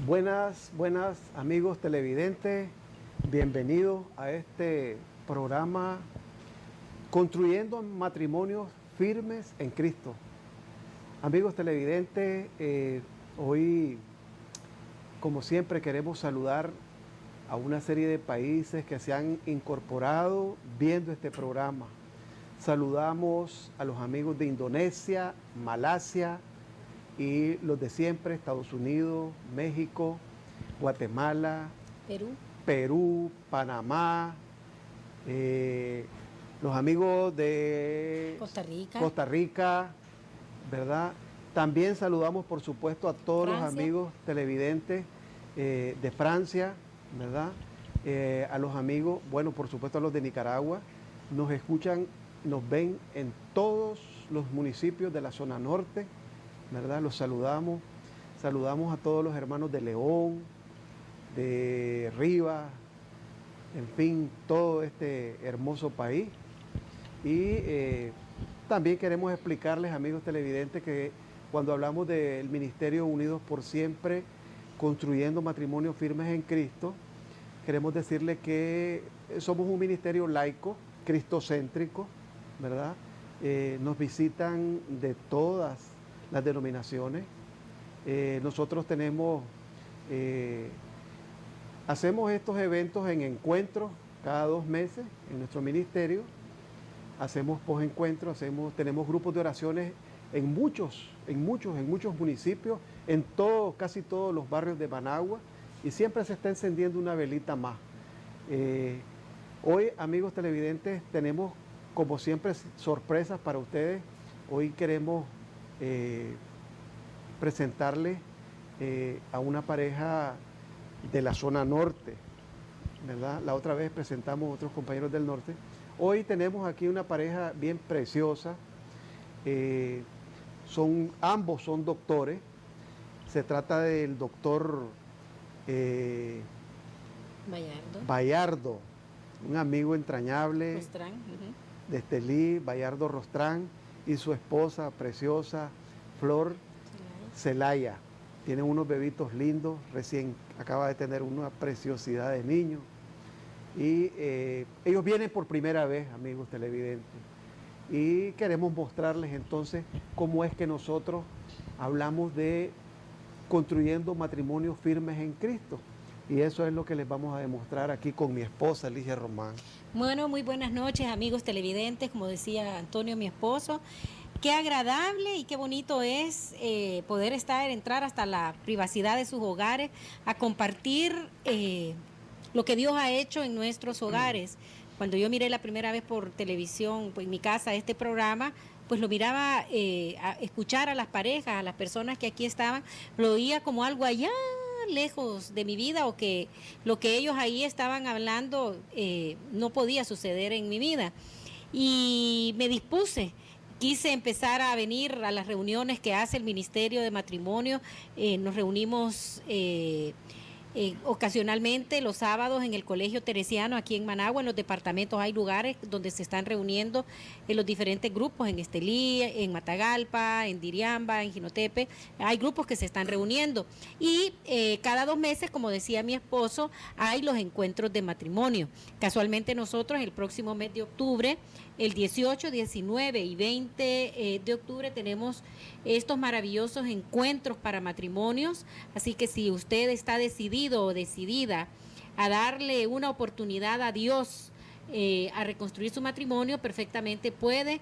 Buenas amigos televidentes, bienvenidos a este programa Construyendo matrimonios firmes en Cristo. Amigos televidentes, hoy como siempre queremos saludar a una serie de países que se han incorporado viendo este programa. Saludamos a los amigos de Indonesia, Malasia, y los de siempre, Estados Unidos, México, Guatemala, Perú, Panamá, los amigos de Costa Rica, ¿verdad? También saludamos, por supuesto, a todos los amigos televidentes de Francia, ¿verdad? A los amigos, bueno, por supuesto a los de Nicaragua, nos escuchan, nos ven en todos los municipios de la zona norte, ¿verdad? Los saludamos a todos los hermanos de León, de Rivas, en fin, todo este hermoso país. Y también queremos explicarles, amigos televidentes, que cuando hablamos del Ministerio Unidos por Siempre, construyendo matrimonios firmes en Cristo, queremos decirles que somos un ministerio laico, cristocéntrico, ¿verdad? Nos visitan de todas las denominaciones. Nosotros hacemos estos eventos en encuentros cada 2 meses en nuestro ministerio. Hacemos posencuentros, tenemos grupos de oraciones en muchos municipios, casi todos los barrios de Managua, y siempre se está encendiendo una velita más. Hoy, amigos televidentes, tenemos como siempre sorpresas para ustedes. Hoy queremos presentarles a una pareja de la zona norte, ¿verdad? La otra vez presentamos a otros compañeros del norte. Hoy tenemos aquí una pareja bien preciosa. Ambos son doctores. Se trata del doctor Bayardo, un amigo entrañable Rostrán, de Estelí, Bayardo Rostrán, y su esposa preciosa, Flor Celaya. Tienen unos bebitos lindos, recién acaba de tener una preciosidad de niño. Y ellos vienen por primera vez, amigos televidentes. Y queremos mostrarles entonces cómo es que nosotros hablamos de construyendo matrimonios firmes en Cristo. Y eso es lo que les vamos a demostrar aquí con mi esposa, Ligia Román. Bueno, muy buenas noches, amigos televidentes. Como decía Antonio, mi esposo, qué agradable y qué bonito es poder entrar hasta la privacidad de sus hogares, a compartir lo que Dios ha hecho en nuestros hogares. Cuando yo miré la primera vez por televisión, pues, en mi casa, este programa, pues lo miraba a escuchar a las parejas, a las personas que aquí estaban, lo oía como algo allá lejos de mi vida, o que lo que ellos ahí estaban hablando no podía suceder en mi vida. Y me quise empezar a venir a las reuniones que hace el Ministerio de Matrimonio. Nos reunimos ocasionalmente los sábados en el Colegio Teresiano aquí en Managua. En los departamentos hay lugares donde se están reuniendo los diferentes grupos, en Estelí, en Matagalpa, en Diriamba, en Jinotepe. Hay grupos que se están reuniendo y cada 2 meses, como decía mi esposo, hay los encuentros de matrimonio. Casualmente nosotros el próximo mes de octubre, el 18, 19 y 20 de octubre, tenemos estos maravillosos encuentros para matrimonios. Así que si usted está decidido o decidida a darle una oportunidad a Dios, a reconstruir su matrimonio, perfectamente puede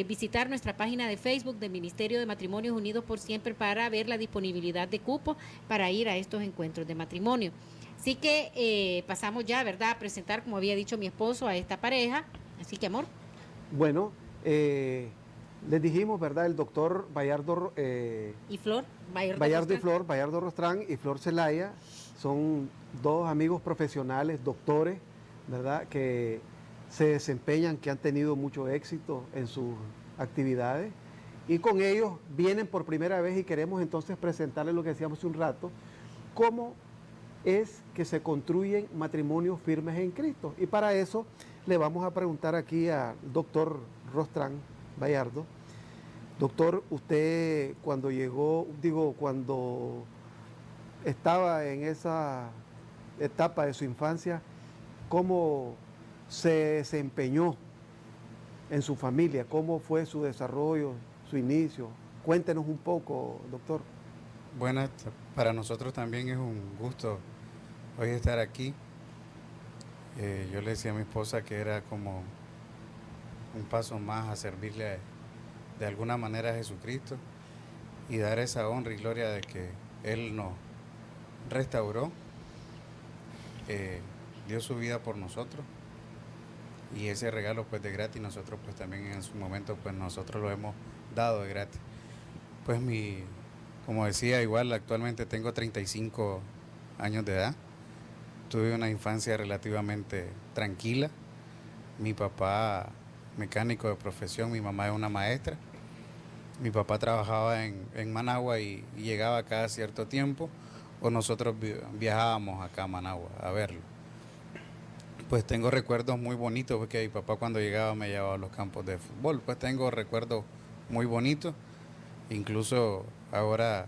visitar nuestra página de Facebook del Ministerio de Matrimonios Unidos por Siempre para ver la disponibilidad de cupo para ir a estos encuentros de matrimonio. Así que pasamos ya, ¿verdad?, a presentar, como había dicho mi esposo, a esta pareja. Así que, amor. Bueno, les dijimos, ¿verdad? El doctor Bayardo y Flor, Bayardo Rostrán y Flor Celaya son 2 amigos profesionales, doctores, ¿verdad? Que se desempeñan, que han tenido mucho éxito en sus actividades. Y con ellos vienen por primera vez y queremos entonces presentarles lo que decíamos hace un rato, cómo es que se construyen matrimonios firmes en Cristo. Y para eso le vamos a preguntar aquí al doctor Rostrán Bayardo. Doctor, usted cuando estaba en esa etapa de su infancia, ¿cómo se desempeñó en su familia? ¿Cómo fue su desarrollo, su inicio? Cuéntenos un poco, doctor. Buenas, para nosotros también es un gusto hoy estar aquí. Yo le decía a mi esposa que era como un paso más a servirle de alguna manera a Jesucristo y dar esa honra y gloria de que Él nos restauró, dio su vida por nosotros y ese regalo pues de gratis nosotros pues también en su momento pues nosotros lo hemos dado de gratis. Pues como decía, igual actualmente tengo 35 años de edad. Tuve una infancia relativamente tranquila. Mi papá mecánico de profesión, mi mamá es una maestra. Mi papá trabajaba en Managua y llegaba cada cierto tiempo o nosotros viajábamos acá a Managua a verlo. Pues tengo recuerdos muy bonitos porque mi papá cuando llegaba me llevaba a los campos de fútbol. Pues tengo recuerdos muy bonitos, incluso ahora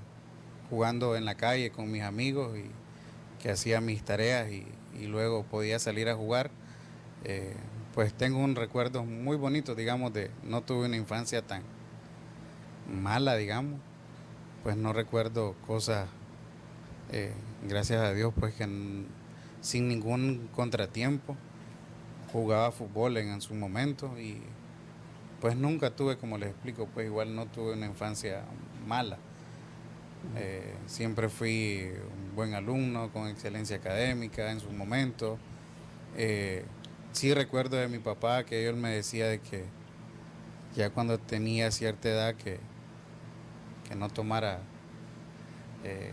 jugando en la calle con mis amigos y que hacía mis tareas y luego podía salir a jugar. Pues tengo un recuerdo muy bonito, digamos, no tuve una infancia tan mala, digamos, pues no recuerdo cosas, gracias a Dios, pues que sin ningún contratiempo jugaba fútbol en su momento y pues nunca tuve, como les explico, pues igual no tuve una infancia mala. Siempre fui un buen alumno con excelencia académica en su momento. Sí recuerdo de mi papá que él me decía de que ya cuando tenía cierta edad que no tomara,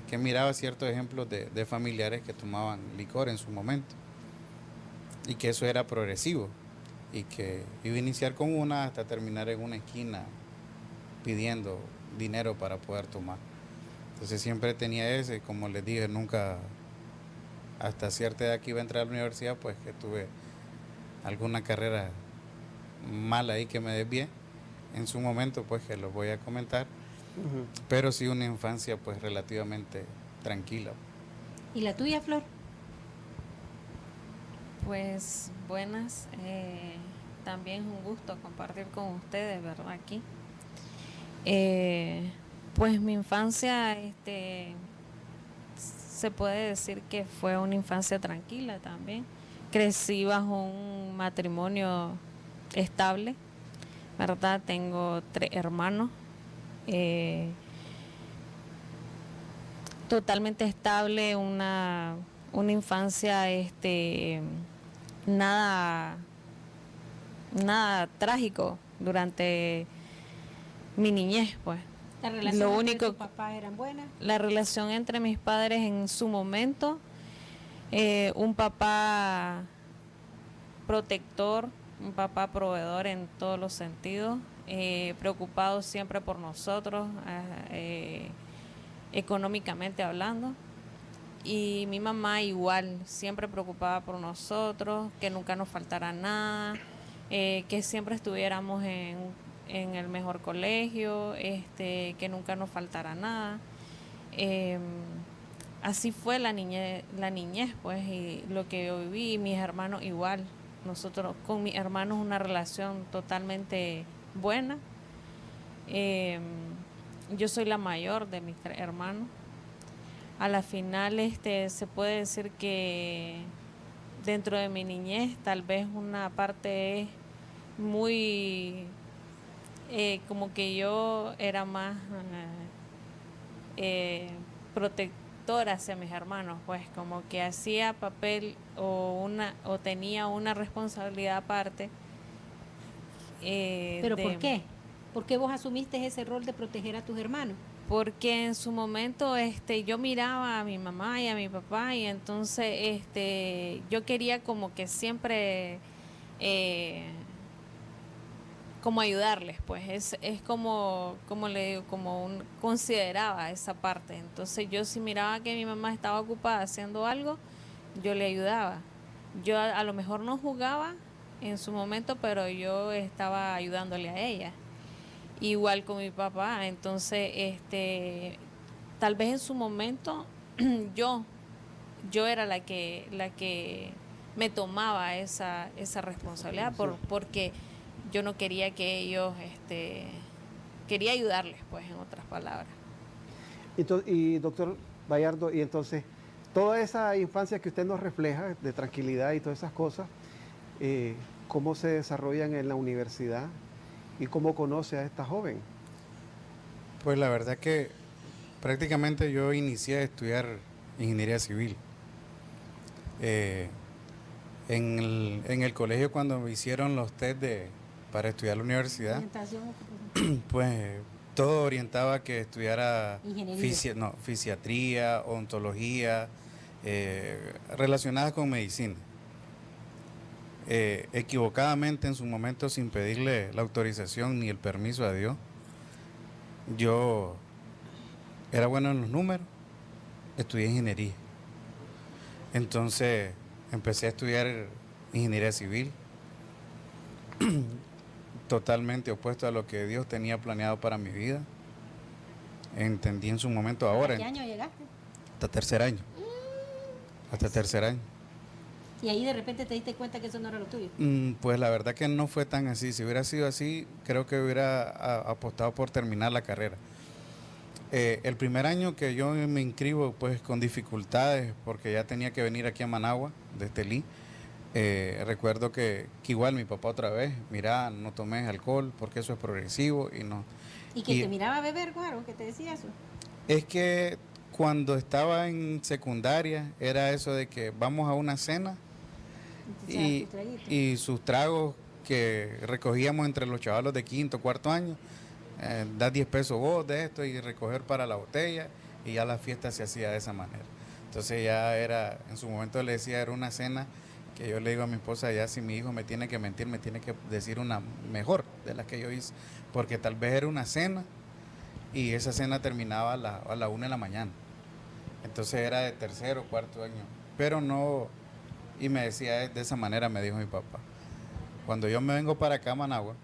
que miraba ciertos ejemplos de familiares que tomaban licor en su momento y que eso era progresivo y que iba a iniciar con una hasta terminar en una esquina pidiendo dinero para poder tomar. Entonces siempre tenía ese, como les dije, nunca hasta cierta edad que iba a entrar a la universidad, pues que tuve alguna carrera mala ahí que me desvié en su momento, pues que lo voy a comentar. Pero sí una infancia pues relativamente tranquila. ¿Y la tuya, Flor? Pues buenas, también es un gusto compartir con ustedes, ¿verdad? Aquí. Pues mi infancia, se puede decir que fue una infancia tranquila también. Crecí bajo un matrimonio estable, ¿verdad? Tengo 3 hermanos. Totalmente estable, una infancia nada trágico durante mi niñez, pues. ¿La relación entre tus papás eran buenas? La relación entre mis padres en su momento, un papá protector, un papá proveedor en todos los sentidos, preocupado siempre por nosotros, económicamente hablando, y mi mamá igual, siempre preocupada por nosotros, que nunca nos faltara nada, que siempre estuviéramos en el mejor colegio, que nunca nos faltara nada. Así fue la niñez, pues, y lo que yo viví, y mis hermanos igual. Nosotros con mis hermanos una relación totalmente buena. Yo soy la mayor de mis 3 hermanos. A la final se puede decir que dentro de mi niñez tal vez una parte es muy como que yo era más protectora hacia mis hermanos, pues como que hacía papel o tenía una responsabilidad aparte. ¿Pero por qué? ¿Por qué vos asumiste ese rol de proteger a tus hermanos? Porque en su momento yo miraba a mi mamá y a mi papá y entonces yo quería como que siempre como ayudarles, pues es como le digo, consideraba esa parte. Entonces yo si miraba que mi mamá estaba ocupada haciendo algo, yo le ayudaba. Yo a lo mejor no jugaba en su momento, pero yo estaba ayudándole a ella. Igual con mi papá, entonces tal vez en su momento yo era la que me tomaba esa responsabilidad porque yo no quería que ellos, quería ayudarles, pues, en otras palabras. Y doctor Bayardo, y entonces, toda esa infancia que usted nos refleja, de tranquilidad y todas esas cosas, ¿cómo se desarrollan en la universidad y cómo conoce a esta joven? Pues la verdad que prácticamente yo inicié a estudiar ingeniería civil. En el colegio, cuando me hicieron los test para estudiar la universidad, pues todo orientaba a que estudiara fisiatría, odontología, relacionadas con medicina. Equivocadamente, en su momento, sin pedirle la autorización ni el permiso a Dios, yo era bueno en los números, estudié ingeniería. Entonces empecé a estudiar ingeniería civil, totalmente opuesto a lo que Dios tenía planeado para mi vida. Entendí en su momento ahora. ¿A qué año llegaste? Hasta tercer año. Hasta tercer año. ¿Y ahí de repente te diste cuenta que eso no era lo tuyo? Pues la verdad que no fue tan así. Si hubiera sido así, creo que hubiera apostado por terminar la carrera. El primer año que yo me inscribo, pues con dificultades, porque ya tenía que venir aquí a Managua, de Estelí. Recuerdo que igual mi papá otra vez, mira, no tomes alcohol porque eso es progresivo y no. ¿Y que te miraba beber, claro, que te decía eso? Es que cuando estaba en secundaria era eso de que vamos a una cena y sus tragos que recogíamos entre los chavalos de quinto, cuarto año, da 10 pesos vos de esto y recoger para la botella, y ya la fiesta se hacía de esa manera. Entonces ya era, en su momento le decía, era una cena que yo le digo a mi esposa, ya si mi hijo me tiene que mentir, me tiene que decir una mejor de la que yo hice, porque tal vez era una cena y esa cena terminaba a la 1 de la mañana. Entonces era de tercero, cuarto año, pero no, y me decía de esa manera, me dijo mi papá. Cuando yo me vengo para acá a Managua,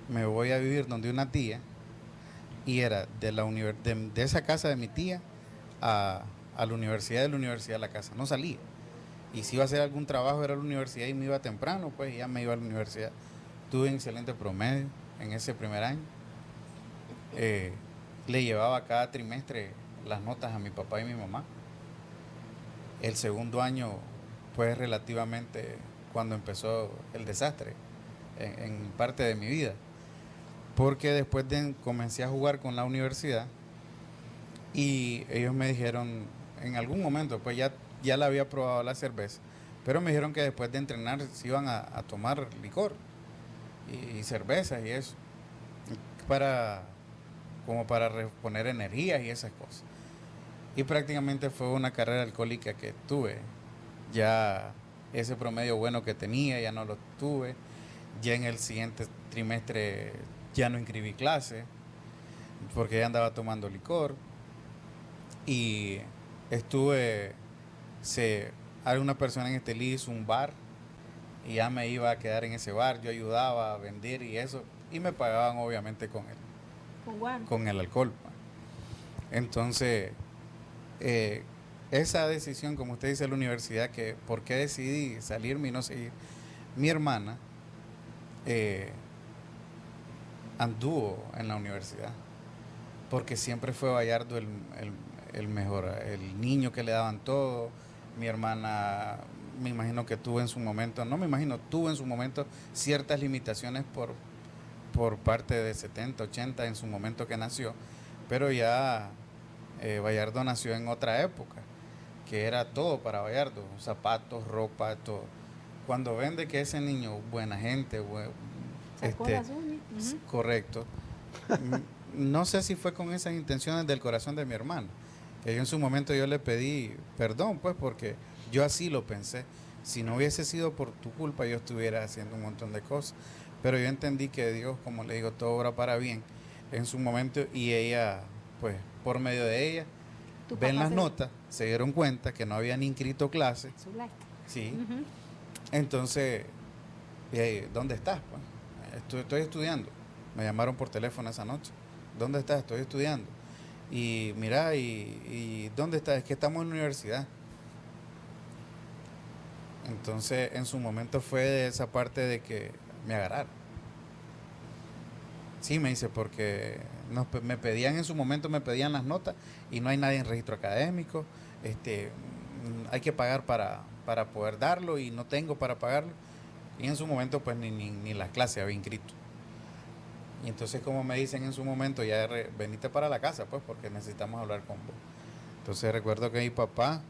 me voy a vivir donde una tía, y era de esa casa de mi tía a la universidad, de la universidad a la casa, no salía. Y si iba a hacer algún trabajo era la universidad y me iba temprano, pues ya me iba a la universidad. Tuve un excelente promedio en ese primer año. Le llevaba cada trimestre las notas a mi papá y mi mamá. El segundo año, pues relativamente cuando empezó el desastre en parte de mi vida, porque después comencé a jugar con la universidad y ellos me dijeron en algún momento, pues ya la había probado la cerveza, pero me dijeron que después de entrenar se iban a tomar licor y cervezas y eso, como para reponer energías y esas cosas. Y prácticamente fue una carrera alcohólica que tuve. Ya ese promedio bueno que tenía ya no lo tuve. Ya en el siguiente trimestre ya no inscribí clase porque ya andaba tomando licor. Y una persona en Estelí hizo un bar y ya me iba a quedar en ese bar. Yo ayudaba a vender y eso, y me pagaban obviamente con el alcohol. Entonces, esa decisión, como usted dice, de la universidad, que por qué decidí salirme y no seguir, mi hermana anduvo en la universidad, porque siempre fue Bayardo el mejor, el niño que le daban todo. Mi hermana, me imagino que tuvo en su momento ciertas limitaciones por parte de 70, 80 en su momento que nació, pero ya Bayardo nació en otra época, que era todo para Bayardo, zapatos, ropa, todo. Cuando ven de que ese niño, buena gente, correcto, no sé si fue con esas intenciones del corazón de mi hermano, que yo en su momento yo le pedí perdón, pues, porque yo así lo pensé. Si no hubiese sido por tu culpa, yo estuviera haciendo un montón de cosas. Pero yo entendí que Dios, como le digo, todo obra para bien en su momento, y ella, pues, por medio de ella, ven las notas, se dieron cuenta que no habían inscrito clase. Sí. Entonces, ¿dónde estás? Pues, estoy estudiando. Me llamaron por teléfono esa noche. ¿Dónde estás? Estoy estudiando. Y mira, y ¿dónde está? Es que estamos en la universidad. Entonces, en su momento fue de esa parte de que me agarraron. Sí, me dice, porque me pedían en su momento, me pedían las notas y no hay nadie en registro académico. Hay que pagar para poder darlo y no tengo para pagarlo. Y en su momento, pues ni las clases había inscrito. Y entonces, como me dicen en su momento, ya venite para la casa, pues, porque necesitamos hablar con vos. Entonces, recuerdo que mi papá,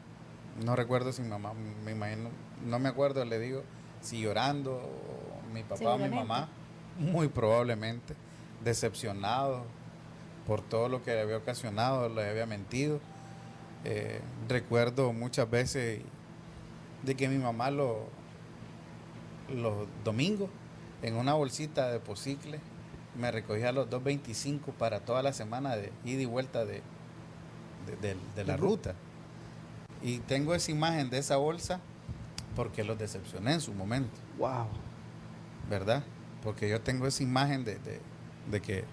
no recuerdo si mi mamá, me imagino, no me acuerdo, le digo, si llorando, o mi papá o mi mamá, muy probablemente, decepcionado por todo lo que le había ocasionado, le había mentido. Recuerdo muchas veces de que mi mamá los domingos, en una bolsita de Pocicle, me recogía los 2.25 para toda la semana de ida y vuelta de la ruta. Y tengo esa imagen de esa bolsa porque los decepcioné en su momento. Wow. ¿Verdad? Porque yo tengo esa imagen de que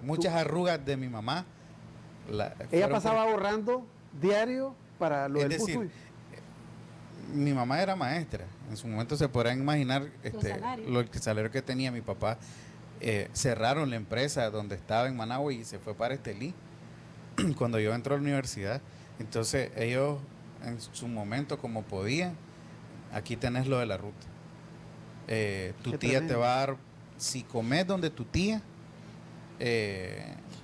muchas arrugas de mi mamá. Ella pasaba ahorrando diario para lo del decir, mi mamá era maestra. En su momento se podrán imaginar el salario que tenía mi papá. Cerraron la empresa donde estaba en Managua y se fue para Estelí cuando yo entré a la universidad. Entonces ellos en su momento, como podían, aquí tenés lo de la ruta. Tu tía te va a dar, si comes donde tu tía.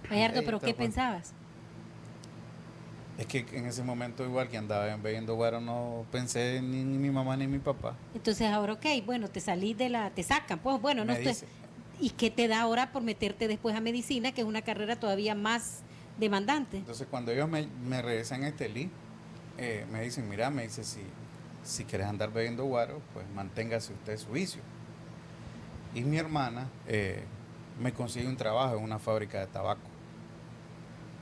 Gallardo, ¿pero qué pensabas? Es que en ese momento, igual que andaba bebiendo guaro, no pensé ni mi mamá ni mi papá. Entonces ahora, ok, bueno, te salís te sacan, pues bueno, no te, ¿y qué te da ahora por meterte después a medicina, que es una carrera todavía más demandante? Entonces cuando ellos me regresan a Estelí, me dicen, mira, me dice, si quieres andar bebiendo guaro, pues manténgase usted su vicio. Y mi hermana me consigue un trabajo en una fábrica de tabaco.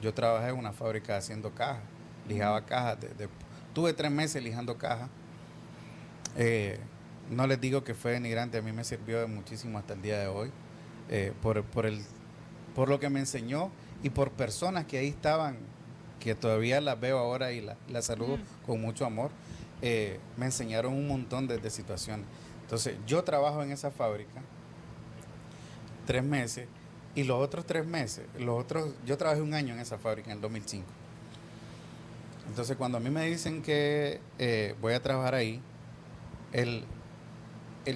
Yo trabajé en una fábrica haciendo cajas, lijaba cajas. Tuve 3 meses lijando cajas. No les digo que fue denigrante, a mí me sirvió de muchísimo hasta el día de hoy, por lo que me enseñó y por personas que ahí estaban, que todavía las veo ahora y las saludo con mucho amor. Me enseñaron un montón de situaciones. Entonces, yo trabajo en esa fábrica 3 meses. Y los otros 3 meses, yo trabajé 1 año en esa fábrica en el 2005. Entonces, cuando a mí me dicen que voy a trabajar ahí, el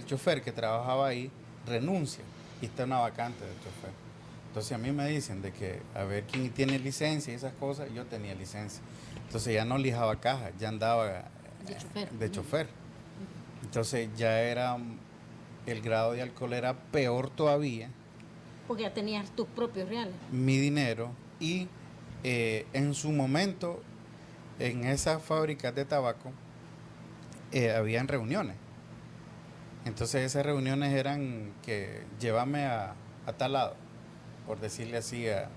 chofer que trabajaba ahí renuncia y está una vacante del chofer. Entonces, a mí me dicen de que a ver quién tiene licencia y esas cosas. Yo tenía licencia. Entonces, ya no lijaba cajas, ya andaba de chofer. Entonces, ya era, el grado de alcohol era peor todavía. Porque ya tenías tus propios reales. Mi dinero y en su momento en esas fábricas de tabaco habían reuniones. Entonces esas reuniones eran que llévame a tal lado, por decirle así a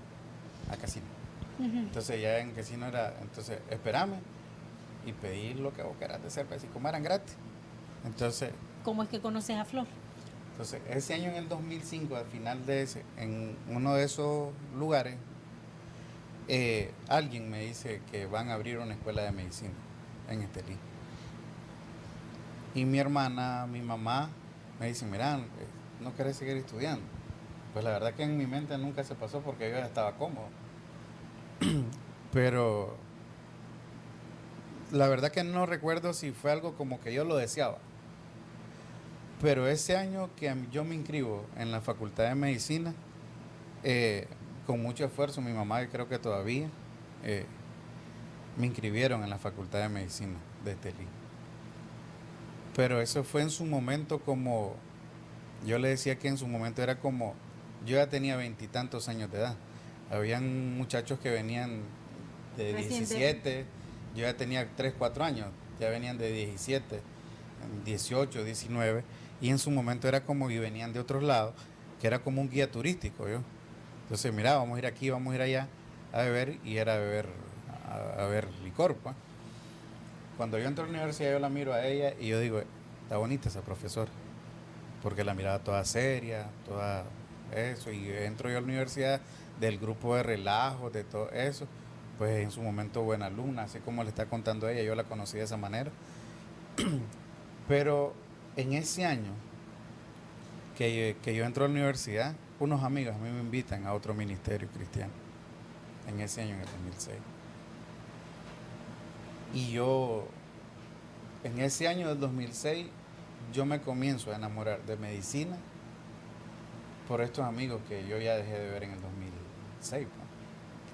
casino. Entonces ya en casino era, entonces espérame y pedí lo que vos querás de cerveza y como eran gratis. Entonces, ¿cómo es que conoces a Flor? Entonces, ese año en el 2005, al final de ese, en uno de esos lugares, alguien me dice que van a abrir una escuela de medicina en Estelí. Y mi hermana, mi mamá, me dicen, mira, ¿no querés seguir estudiando? Pues la verdad que en mi mente nunca se pasó porque yo ya estaba cómodo. Pero la verdad que no recuerdo si fue algo como que yo lo deseaba. Pero ese año que yo me inscribo en la Facultad de Medicina, con mucho esfuerzo, mi mamá creo que todavía, me inscribieron en la Facultad de Medicina de Estelí. Pero eso fue en su momento como, yo le decía que en su momento era como, yo ya tenía 20 y tantos años de edad. Habían muchachos que venían de 17, yo ya tenía 3, 4 años, ya venían de 17, 18, 19. Y en su momento era como, y venían de otros lados, que era como un guía turístico, yo. Entonces, mira, vamos a ir aquí, vamos a ir allá a beber, y era beber, a ver licor, pues. Cuando yo entro a la universidad, yo la miro a ella y yo digo, está bonita esa profesora, porque la miraba toda seria, toda eso, y entro yo a la universidad del grupo de relajo, de todo eso, pues en su momento buena alumna, así como le está contando ella, yo la conocí de esa manera. Pero en ese año que yo entro a la universidad, unos amigos a mí me invitan a otro ministerio cristiano, en ese año, en el 2006. Y yo, en ese año del 2006, yo me comienzo a enamorar de medicina por estos amigos que yo ya dejé de ver en el 2006. ¿No?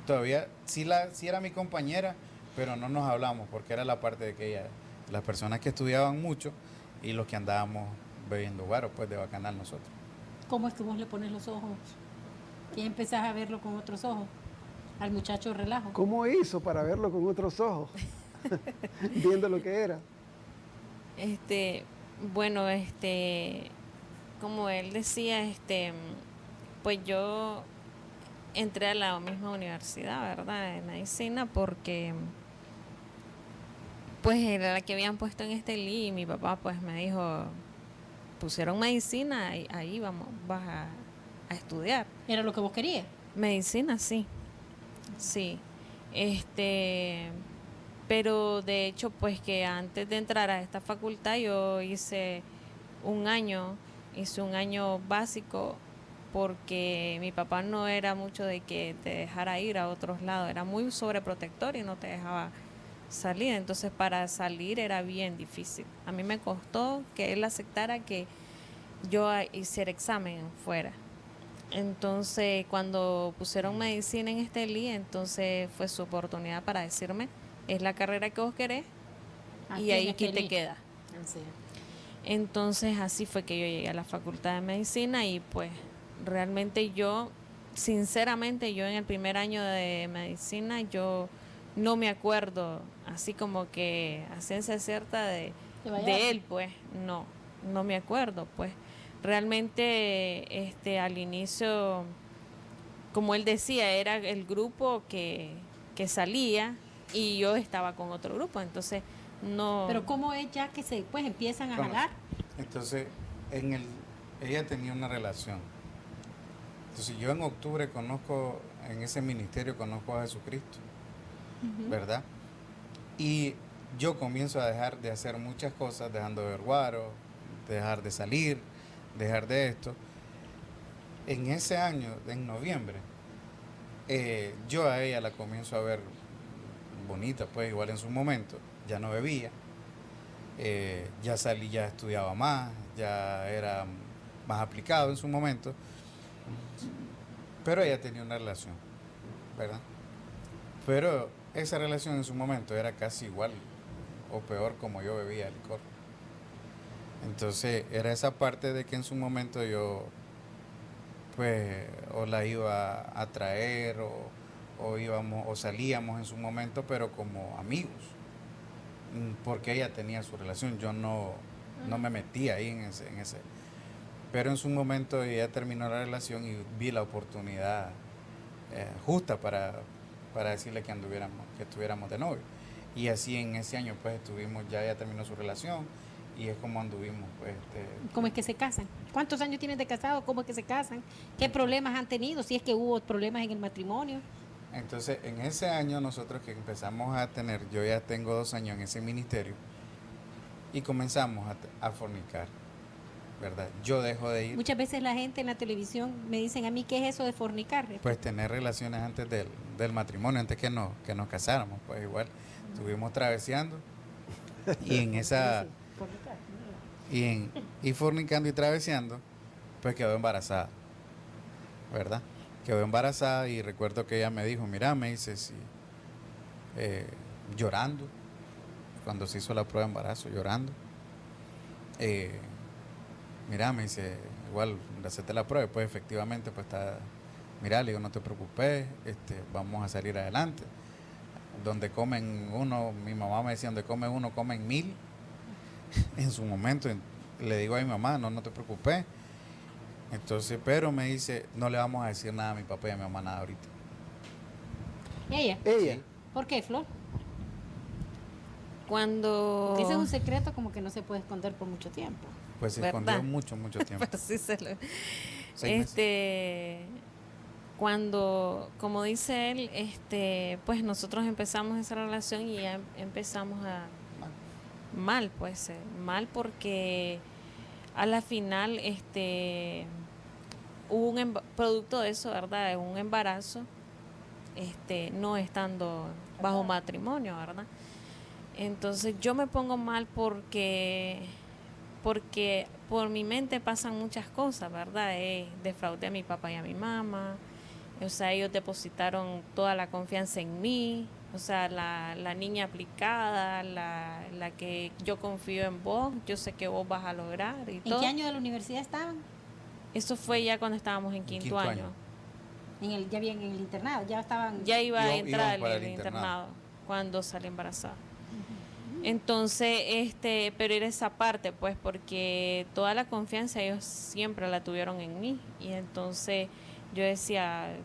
Todavía sí era mi compañera, pero no nos hablamos porque era la parte de que ella, las personas que estudiaban mucho y los que andábamos bebiendo guaro, pues de bacanal nosotros. ¿Cómo es que vos le pones los ojos? ¿Y empezás a verlo con otros ojos? Al muchacho relajo. ¿Cómo hizo para verlo con otros ojos? Viendo lo que era. Bueno, como él decía, pues yo entré a la misma universidad, ¿verdad? De medicina, porque pues era la que habían puesto en Estelí y mi papá pues me dijo, pusieron medicina y ahí vas a estudiar. ¿Era lo que vos querías? Medicina, sí. Sí. Pero de hecho, pues que antes de entrar a esta facultad yo hice un año básico porque mi papá no era mucho de que te dejara ir a otros lados, era muy sobreprotector y no te dejaba salir, entonces para salir era bien difícil. A mí me costó que él aceptara que yo hiciera examen fuera. Entonces cuando pusieron medicina en Estelí, entonces fue su oportunidad para decirme, es la carrera que vos querés y ahí aquí te queda. Entonces así fue que yo llegué a la facultad de medicina y pues realmente sinceramente yo en el primer año de medicina yo no me acuerdo así como que a ciencia cierta de él, pues no me acuerdo, pues realmente al inicio, como él decía, era el grupo que salía y yo estaba con otro grupo, entonces no. Pero ¿cómo es ya que se pues empiezan a jalar? Entonces, ella tenía una relación. Entonces yo en octubre en ese ministerio conozco a Jesucristo, ¿verdad? Y yo comienzo a dejar de hacer muchas cosas, dejando de ver guaro, dejar de salir, dejar de esto. En ese año, en noviembre, yo a ella la comienzo a ver bonita, pues igual en su momento, ya no bebía, ya salí, ya estudiaba más, ya era más aplicado en su momento, pero ella tenía una relación, ¿verdad? Pero esa relación en su momento era casi igual o peor como yo bebía licor. Entonces era esa parte de que en su momento yo pues o la iba a traer o íbamos o salíamos en su momento, pero como amigos, porque ella tenía su relación, yo no me metí ahí en ese. Pero en su momento ella terminó la relación y vi la oportunidad justa para decirle que estuviéramos de novio. Y así en ese año pues estuvimos, ya ella terminó su relación y es como anduvimos. Pues, ¿Cómo es que se casan? ¿Cuántos años tienen de casado? ¿Cómo es que se casan? ¿Qué problemas han tenido? Si es que hubo problemas en el matrimonio. Entonces, en ese año nosotros que empezamos a tener, yo ya tengo 2 años en ese ministerio y comenzamos a fornicar, ¿verdad? Yo dejo de ir. Muchas veces la gente en la televisión me dicen a mí, ¿qué es eso de fornicar? Pues tener relaciones antes del matrimonio, antes que nos casáramos, pues igual estuvimos traveseando y en esa... Y fornicando y traveseando, pues quedó embarazada, ¿verdad? Quedó embarazada y recuerdo que ella me dijo, mira, me dice, llorando, cuando se hizo la prueba de embarazo, llorando, mira, me dice, igual, hacete la prueba, pues efectivamente, pues está, mira, le digo, no te preocupes, vamos a salir adelante. Donde comen uno, mi mamá me decía, donde come uno, comen 1000. En su momento le digo a mi mamá, no te preocupes. Entonces, pero me dice, no le vamos a decir nada a mi papá y a mi mamá nada ahorita. ¿Ella? Sí. ¿Por qué, Flor? Cuando... Ese es un secreto como que no se puede esconder por mucho tiempo. Pues se escondió mucho tiempo. Pero sí se lo... cuando, como dice él, pues nosotros empezamos esa relación y ya empezamos mal, pues, mal porque a la final, hubo un producto de eso, ¿verdad? Un embarazo, no estando bajo matrimonio, ¿verdad? Entonces yo me pongo mal porque por mi mente pasan muchas cosas, ¿verdad? Defraudé a mi papá y a mi mamá, o sea, ellos depositaron toda la confianza en mí, o sea, la niña aplicada, la que yo confío en vos, yo sé que vos vas a lograr y todo. ¿En qué año de la universidad estaban? Eso fue ya cuando estábamos en quinto año. Ya bien en el internado, ya estaban... Ya iba a entrar en el internado cuando salí embarazada. Entonces, pero era esa parte, pues, porque toda la confianza ellos siempre la tuvieron en mí. Y entonces yo decía,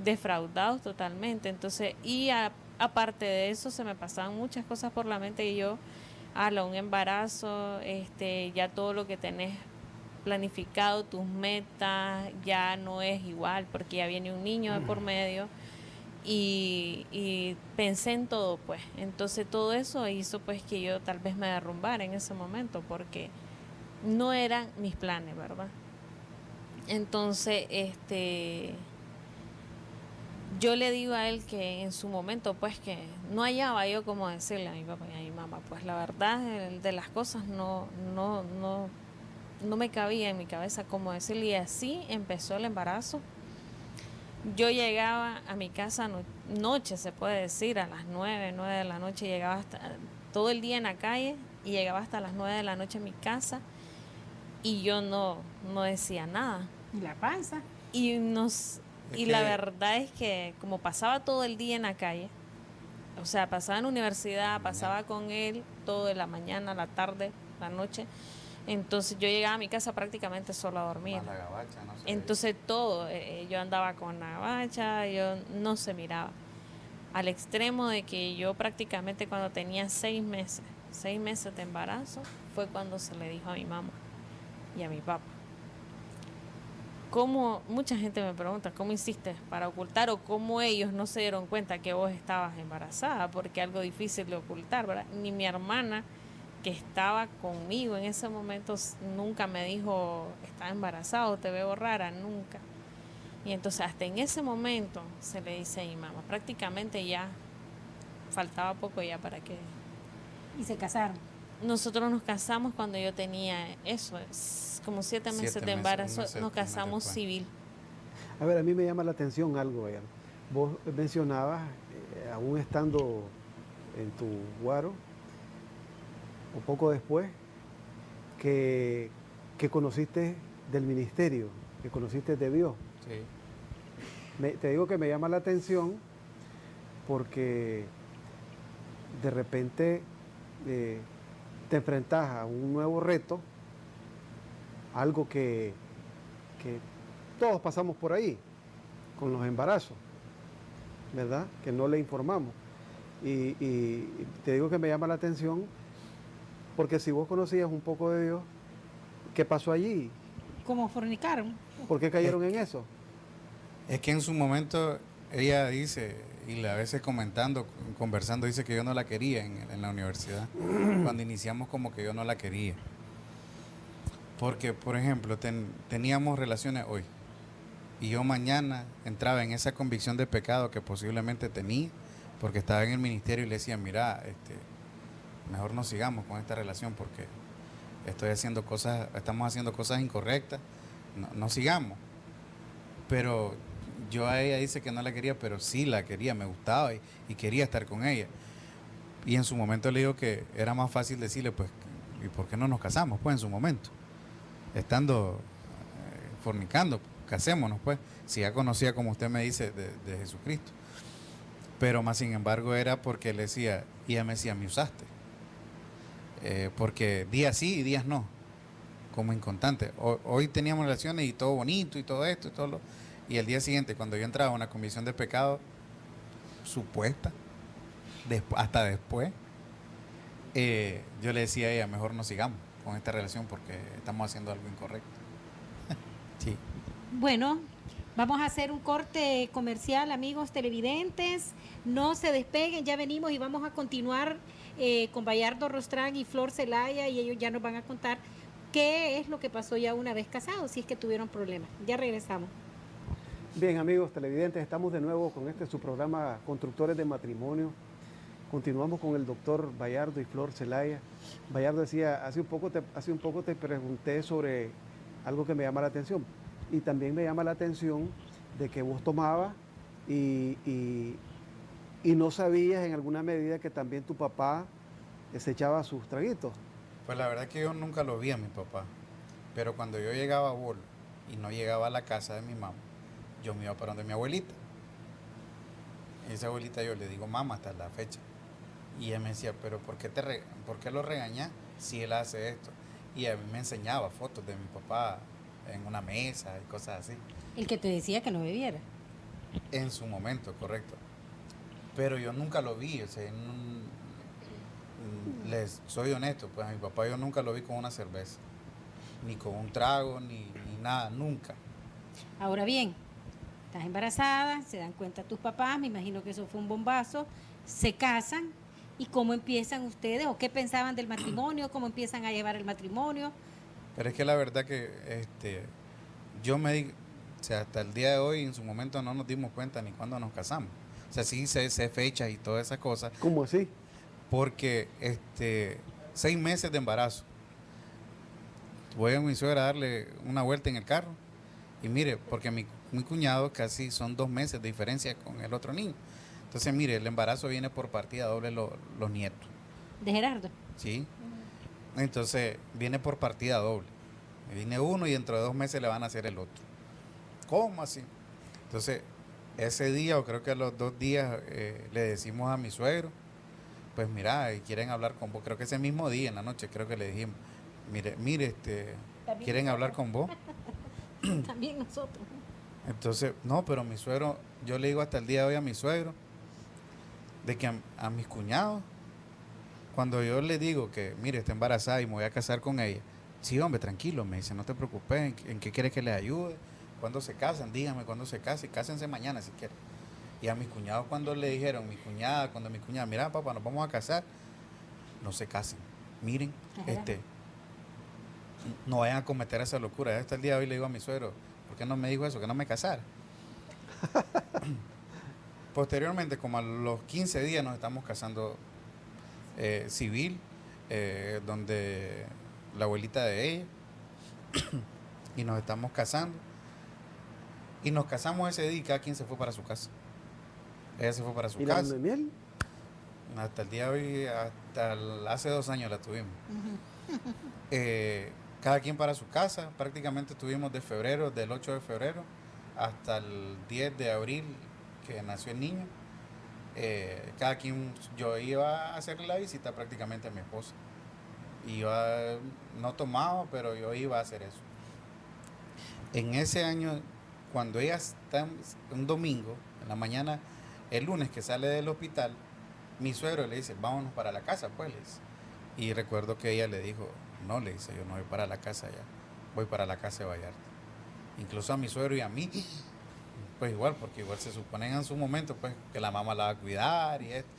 defraudados totalmente. Entonces, aparte de eso, se me pasaban muchas cosas por la mente y yo, un embarazo, ya todo lo que tenés planificado, tus metas, ya no es igual, porque ya viene un niño de por medio. Y pensé en todo, pues. Entonces todo eso hizo pues que yo tal vez me derrumbara en ese momento porque no eran mis planes, ¿verdad? Entonces, yo le digo a él que en su momento pues que no hallaba yo como decirle a mi papá y a mi mamá, pues la verdad de las cosas no me cabía en mi cabeza como decirle, y así empezó el embarazo. Yo llegaba a mi casa noche, se puede decir, a las 9 de la noche, llegaba hasta todo el día en la calle y llegaba hasta las 9 de la noche a mi casa y yo no decía nada. ¿Y la panza? La verdad es que como pasaba todo el día en la calle, o sea, pasaba en la universidad, pasaba con él todo de la mañana, la tarde, la noche. Entonces yo llegaba a mi casa prácticamente solo a dormir. La gabacha, no sé. Entonces todo, yo andaba con la gabacha, yo no se miraba. Al extremo de que yo prácticamente cuando tenía 6 meses de embarazo, fue cuando se le dijo a mi mamá y a mi papá. Mucha gente me pregunta, ¿cómo hiciste para ocultar? O cómo ellos no se dieron cuenta que vos estabas embarazada, porque algo difícil de ocultar, ¿verdad? Ni mi hermana, que estaba conmigo en ese momento, nunca me dijo, estás embarazada o te veo rara, nunca. Y entonces hasta en ese momento se le dice a mi mamá, prácticamente ya faltaba poco ya para que... ¿Y se casaron? Nosotros nos casamos cuando yo tenía como 7 meses de embarazo, nos casamos civil. A ver, a mí me llama la atención algo, ella. Vos mencionabas, aún estando en tu guaro, o poco después, que conociste del ministerio, que conociste de Dios. Sí. Te digo que me llama la atención porque de repente te enfrentas a un nuevo reto, algo que todos pasamos por ahí, con los embarazos, ¿verdad? Que no le informamos. Y te digo que me llama la atención porque si vos conocías un poco de Dios, ¿qué pasó allí? ¿Cómo fornicaron? ¿Por qué cayeron en eso? Es que en su momento ella dice, y a veces conversando, dice que yo no la quería en la universidad. Cuando iniciamos como que yo no la quería. Porque, por ejemplo, teníamos relaciones hoy. Y yo mañana entraba en esa convicción de pecado que posiblemente tenía, porque estaba en el ministerio y le decía, mira, mejor no sigamos con esta relación porque estamos haciendo cosas incorrectas, no sigamos. Pero yo a ella dice que no la quería, pero sí la quería, me gustaba y quería estar con ella. Y en su momento le digo que era más fácil decirle, pues, ¿y por qué no nos casamos? Pues en su momento, estando fornicando, casémonos, pues, si ya conocía, como usted me dice, de Jesucristo. Pero más sin embargo era porque le decía, y ella me decía, me usaste. Porque días sí y días no, como inconstante. Hoy teníamos relaciones y todo bonito y todo esto y el día siguiente, cuando yo entraba a una convicción de pecado supuesta, hasta después, yo le decía a ella, mejor no sigamos con esta relación porque estamos haciendo algo incorrecto. Sí. Bueno, Vamos a hacer un corte comercial, amigos televidentes. No se despeguen, ya venimos y vamos a continuar con Bayardo Rostrán y Flor Zelaya, y ellos ya nos van a contar qué es lo que pasó ya una vez casados, si es que tuvieron problemas. Ya regresamos. Bien, amigos televidentes, estamos de nuevo con su programa Constructores de Matrimonio. Continuamos con el doctor Bayardo y Flor Zelaya. Bayardo decía, hace un poco te pregunté sobre algo que me llama la atención. Y también me llama la atención de que vos tomabas y no sabías en alguna medida que también tu papá se echaba sus traguitos. Pues la verdad que yo nunca lo vi a mi papá. Pero cuando yo llegaba a Bolo y no llegaba a la casa de mi mamá, yo me iba para donde mi abuelita. Y esa abuelita yo le digo mamá hasta la fecha. Y ella me decía, pero ¿por qué lo regañas si él hace esto? Y a mí me enseñaba fotos de mi papá en una mesa y cosas así. El que te decía que no bebiera. En su momento, correcto. Pero yo nunca lo vi, o sea, les soy honesto, pues a mi papá yo nunca lo vi con una cerveza, ni con un trago, ni nada, nunca. Ahora bien, estás embarazada, se dan cuenta tus papás, me imagino que eso fue un bombazo, se casan. ¿Y cómo empiezan ustedes? ¿O qué pensaban del matrimonio? ¿Cómo empiezan a llevar el matrimonio? Pero es que la verdad que yo me di, o sea, hasta el día de hoy en su momento no nos dimos cuenta ni cuándo nos casamos. O sea, sí sé fechas y todas esas cosas. ¿Cómo así? Porque 6 meses de embarazo. Voy a mi suegra a darle una vuelta en el carro. Y mire, porque mi cuñado casi son 2 meses de diferencia con el otro niño. Entonces, mire, el embarazo viene por partida doble los nietos. ¿De Gerardo? Sí. Entonces, viene por partida doble. Viene uno y dentro de 2 meses le van a hacer el otro. ¿Cómo así? Entonces, ese día, o creo que a los 2 días, le decimos a mi suegro, pues mira, quieren hablar con vos. Creo que ese mismo día, en la noche, creo que le dijimos, mire, quieren hablar con vos. También nosotros. Entonces, no, pero mi suegro, yo le digo hasta el día de hoy a mi suegro, de que a mis cuñados, cuando yo le digo que, mire, está embarazada y me voy a casar con ella, sí, hombre, tranquilo, me dice, no te preocupes, ¿en qué quieres que les ayude? ¿Cuándo se casan? Dígame cuándo se casan y cásense mañana si quieren. Y a mis cuñados cuando le dijeron, cuando mi cuñada, mira papá, nos vamos a casar, no se casen, miren, no vayan a cometer esa locura. Hasta el día de hoy le digo a mi suegro, ¿por qué no me dijo eso? Que no me casara. Posteriormente, como a los 15 días nos estamos casando civil, donde la abuelita de ella, y nos estamos casando. Y nos casamos ese día y cada quien se fue para su casa. Ella se fue para su casa. ¿Y la luna de miel? Hasta el día de hoy, hace 2 años la tuvimos. Cada quien para su casa. Prácticamente estuvimos del 8 de febrero hasta el 10 de abril que nació el niño. Cada quien, yo iba a hacerle la visita prácticamente a mi esposa. No tomaba, pero yo iba a hacer eso. En ese año, cuando ella está un domingo, en la mañana, el lunes que sale del hospital, mi suegro le dice, vámonos para la casa, pues, le dice. Y recuerdo que ella le dijo, no, le dice, yo no voy para la casa ya, voy para la casa de Vallarta. Incluso a mi suegro y a mí, pues igual, porque igual se suponen en su momento, pues, que la mamá la va a cuidar y esto,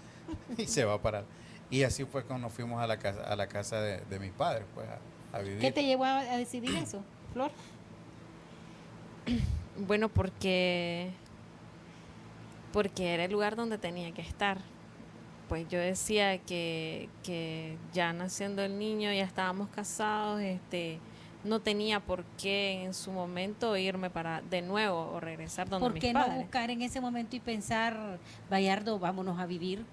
y se va a parar. Y así fue cuando nos fuimos a la casa de mis padres, pues, a vivir. ¿Qué te llevó a decidir eso, Flor? Bueno, porque era el lugar donde tenía que estar. Pues yo decía que ya naciendo el niño, ya estábamos casados, no tenía por qué en su momento irme para de nuevo o regresar donde mis padres. ¿Por qué no buscar en ese momento y pensar, Bayardo, vámonos a vivir?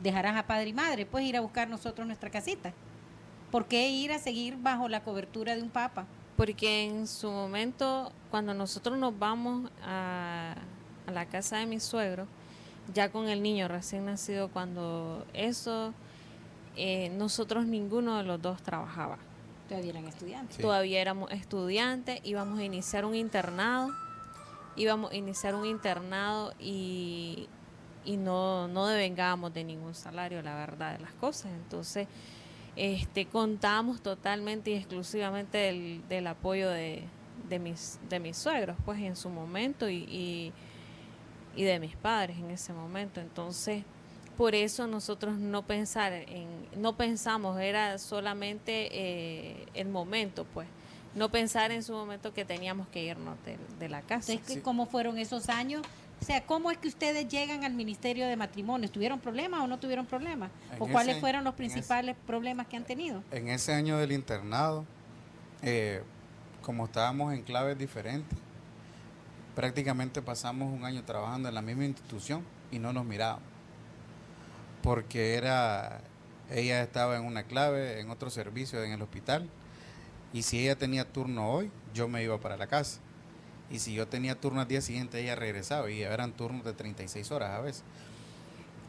Dejarás a padre y madre, pues ir a buscar nosotros nuestra casita. ¿Por qué ir a seguir bajo la cobertura de un papa? Porque en su momento, cuando nosotros nos vamos a la casa de mi suegro, ya con el niño recién nacido, cuando eso, nosotros ninguno de los dos trabajaba. Todavía eran estudiantes. Sí. Todavía éramos estudiantes, íbamos a iniciar un internado y no devengábamos de ningún salario, la verdad de las cosas. Entonces, contábamos totalmente y exclusivamente del apoyo de mis suegros, pues en su momento, y de mis padres en ese momento. Entonces, por eso nosotros no pensamos, era solamente el momento, pues. No pensar en su momento que teníamos que irnos de la casa. Entonces, ¿cómo fueron esos años? O sea, ¿cómo es que ustedes llegan al Ministerio de Matrimonio? ¿Tuvieron problemas o no tuvieron problemas? ¿O cuáles fueron los principales problemas que han tenido? En ese año del internado, como estábamos en claves diferentes, prácticamente pasamos un año trabajando en la misma institución y no nos mirábamos. Porque ella estaba en una clave, en otro servicio en el hospital, y si ella tenía turno hoy, yo me iba para la casa. Y si yo tenía turno al día siguiente, ella regresaba, y eran turnos de 36 horas a veces.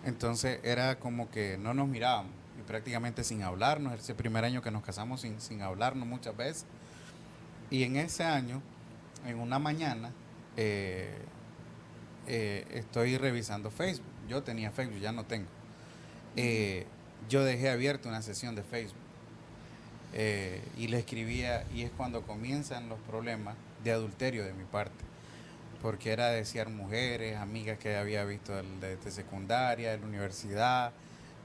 Entonces era como que no nos mirábamos, y prácticamente sin hablarnos, ese primer año que nos casamos sin hablarnos muchas veces. Y en ese año, en una mañana, estoy revisando Facebook. Yo tenía Facebook, ya no tengo. Yo dejé abierta una sesión de Facebook. Y le escribía, y es cuando comienzan los problemas de adulterio de mi parte, porque era desear mujeres, amigas que había visto de secundaria, de la universidad,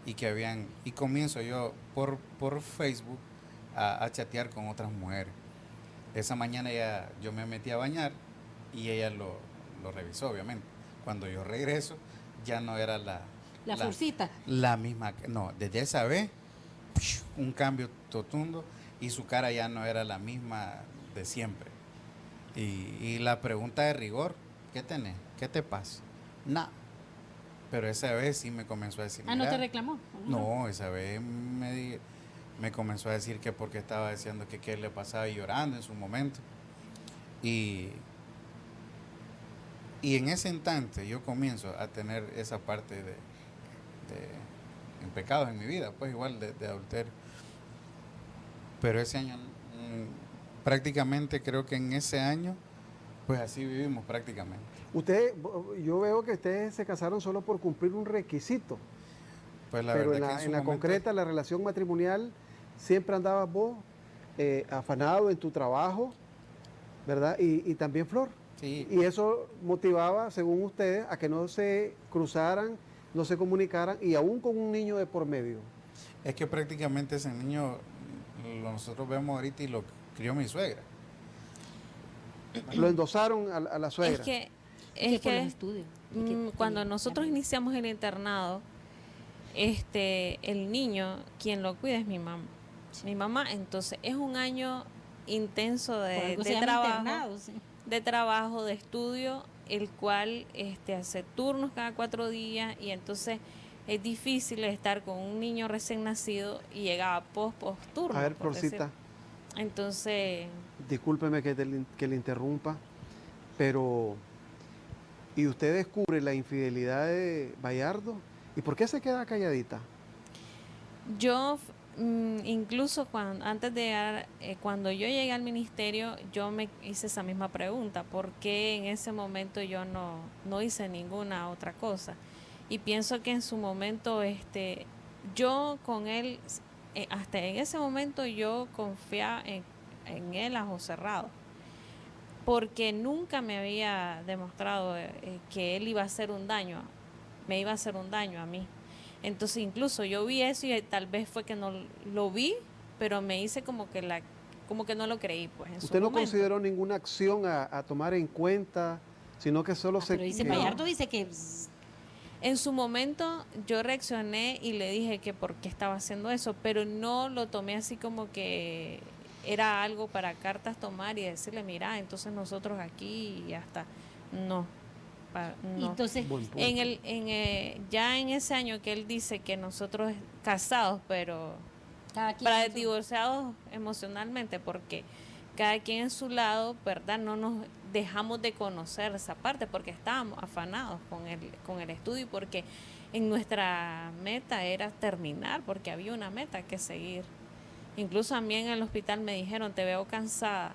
y comienzo yo por Facebook a chatear con otras mujeres. Esa mañana yo me metí a bañar y ella lo revisó, obviamente. Cuando yo regreso, ya no era la furcita. La misma, no, desde esa vez un cambio rotundo, y su cara ya no era la misma de siempre. Y la pregunta de rigor, ¿qué tenés? ¿Qué te pasa? Nada. Pero esa vez sí me comenzó a decir... ¿No te reclamó? No, esa vez me comenzó a decir que porque estaba diciendo que qué le pasaba, y llorando en su momento. Y en ese instante yo comienzo a tener esa parte de pecados en mi vida, pues igual de adulterio. Pero ese año, prácticamente creo que en ese año, pues así vivimos prácticamente. Yo veo que ustedes se casaron solo por cumplir un requisito. Pues la pero verdad en la concreta, la relación matrimonial, siempre andabas vos afanado en tu trabajo, ¿verdad? Y también Flor. Sí. Y eso motivaba, según ustedes, a que no se cruzaran, no se comunicaran, y aún con un niño de por medio. Es que prácticamente ese niño nosotros vemos ahorita y lo crió mi suegra. Lo endosaron a la suegra. Es que los estudios. Cuando nosotros iniciamos el internado, el niño, quien lo cuida es mi mamá. Sí. Mi mamá, entonces es un año intenso de trabajo, sí. De trabajo, de estudio, el cual hace turnos cada 4 días, y entonces es difícil estar con un niño recién nacido y llegaba post-turno. A ver, Florcita. Entonces... Discúlpeme que le interrumpa, pero... ¿Y usted descubre la infidelidad de Bayardo? ¿Y por qué se queda calladita? Yo, incluso cuando yo llegué al ministerio, yo me hice esa misma pregunta. ¿Por qué en ese momento yo no hice ninguna otra cosa? Y pienso que en su momento, yo con él, hasta en ese momento yo confiaba en él a ojos cerrados, porque nunca me había demostrado que él iba a hacer un daño, me iba a hacer un daño a mí. Entonces incluso yo vi eso y tal vez fue que no lo vi, pero me hice como que no lo creí, pues. ¿Usted no consideró ninguna acción a tomar en cuenta, sino que solo se... Pero dice Bayardo, dice que... En su momento yo reaccioné y le dije que por qué estaba haciendo eso, pero no lo tomé así como que era algo para cartas tomar y decirle, mira, entonces nosotros aquí y hasta no. Entonces, ya en ese año que él dice que nosotros casados, pero para divorciados emocionalmente, porque cada quien en su lado, ¿verdad? No nos dejamos de conocer esa parte porque estábamos afanados con el estudio, y porque en nuestra meta era terminar, porque había una meta que seguir. Incluso a mí en el hospital me dijeron, te veo cansada,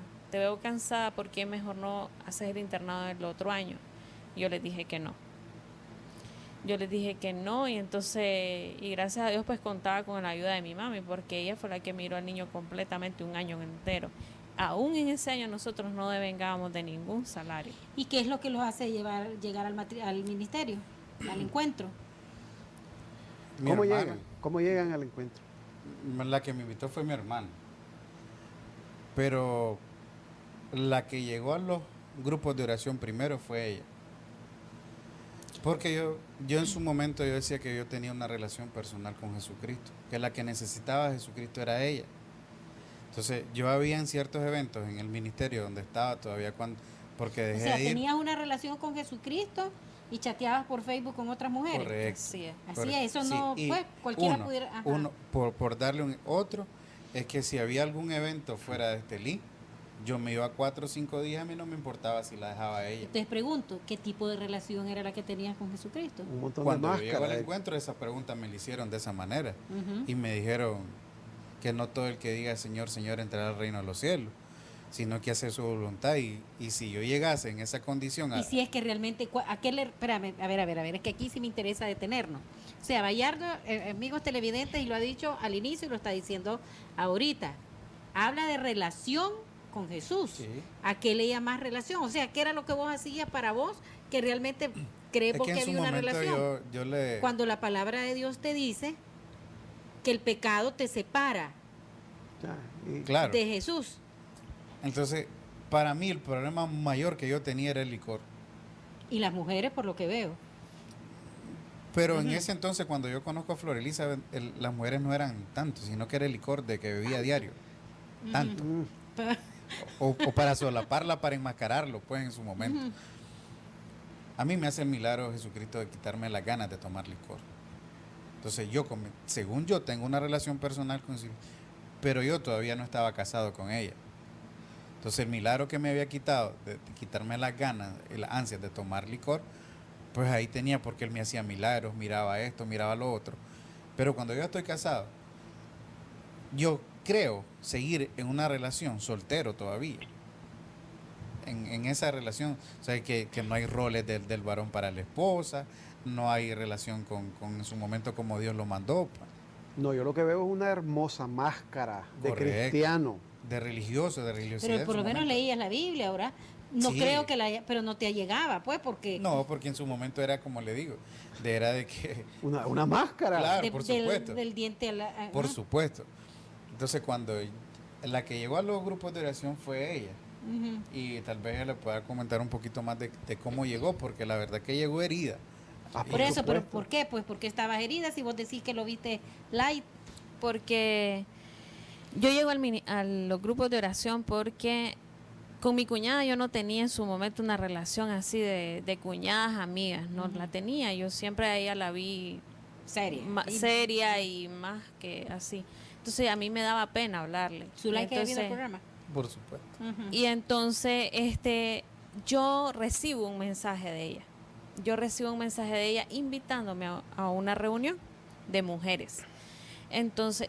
porque mejor no haces el internado el otro año. Yo les dije que no. Y entonces, y gracias a Dios pues contaba con la ayuda de mi mami, porque ella fue la que miró al niño completamente un año entero. aún en ese año nosotros no devengábamos de ningún salario. ¿Y qué es lo que los hace llegar al ministerio, al encuentro? ¿Cómo llegan al encuentro? La que me invitó fue mi hermano. Pero la que llegó a los grupos de oración primero fue ella. Porque yo en su momento yo decía que yo tenía una relación personal con Jesucristo, que la que necesitaba a Jesucristo era ella. Entonces yo había en ciertos eventos en el ministerio donde estaba todavía porque dejé de ir. Tenías una relación con Jesucristo y chateabas por Facebook con otras mujeres. Correcto. Así es, correcto. eso no, Sí, pues cualquiera pudiera. Ajá. Por darle otro, es que si había algún evento fuera de Estelí, yo me iba 4 o 5 días, a mí no me importaba si la dejaba a ella. Entonces pregunto, ¿qué tipo de relación era la que tenías con Jesucristo? Un montón Cuando de yo llego al máscaras. encuentro, esa pregunta me la hicieron de esa manera. Y me dijeron que no todo el que diga Señor, Señor entrará al reino de los cielos, sino que hace su voluntad. Y si yo llegase en esa condición... Y si es que realmente, espérame, a ver, es que aquí sí me interesa detenernos. O sea, Bayardo, amigos televidentes, y lo ha dicho al inicio y lo está diciendo ahorita, habla de relación con Jesús. Sí. ¿A qué le llamas relación? O sea, ¿qué era lo que vos hacías para vos que realmente creemos que había una relación? Cuando la palabra de Dios te dice que el pecado te separa de Jesús. Entonces, para mí el problema mayor que yo tenía era el licor. Y las mujeres, por lo que veo. Pero en ese entonces, cuando yo conozco a Flor Elizabeth, las mujeres no eran tanto, sino que era el licor de que bebía a diario. Tanto. O para solaparla, para enmascararlo, pues, en su momento. A mí me hace el milagro Jesucristo de quitarme las ganas de tomar licor. Entonces según yo, tengo una relación personal con Silvia, pero yo todavía no estaba casado con ella. Entonces el milagro que me había quitado, de quitarme las ganas y las ansias de tomar licor, pues ahí tenía, porque él me hacía milagros, miraba esto, miraba lo otro. Pero cuando yo estoy casado, yo creo seguir en una relación soltero todavía. En esa relación, o sea, que no hay roles del varón para la esposa, no hay relación con en su momento como Dios lo mandó. No, yo lo que veo es una hermosa máscara de cristiano. De religioso, de religiosidad. Pero por lo menos leías la Biblia ahora. No sí. Creo que pero no te allegaba, pues, porque... No, porque en su momento era, como le digo, era de que... Una máscara. Claro, por supuesto. Del diente a la... Por supuesto. Entonces, cuando la que llegó a los grupos de oración fue ella. Y tal vez ella le pueda comentar un poquito más de cómo llegó, porque la verdad que llegó herida. Por eso, pero ¿por qué? Pues porque estabas herida, si vos decís que lo viste light. Porque yo llego a los grupos de oración porque con mi cuñada yo no tenía en su momento una relación así de cuñadas, amigas, no la tenía. Yo siempre a ella la vi seria y más que así. Entonces a mí me daba pena hablarle. ¿Zulay que viene el programa? Por supuesto. Y entonces yo recibo un mensaje de ella. Yo recibo un mensaje de ella invitándome a una reunión de mujeres. Entonces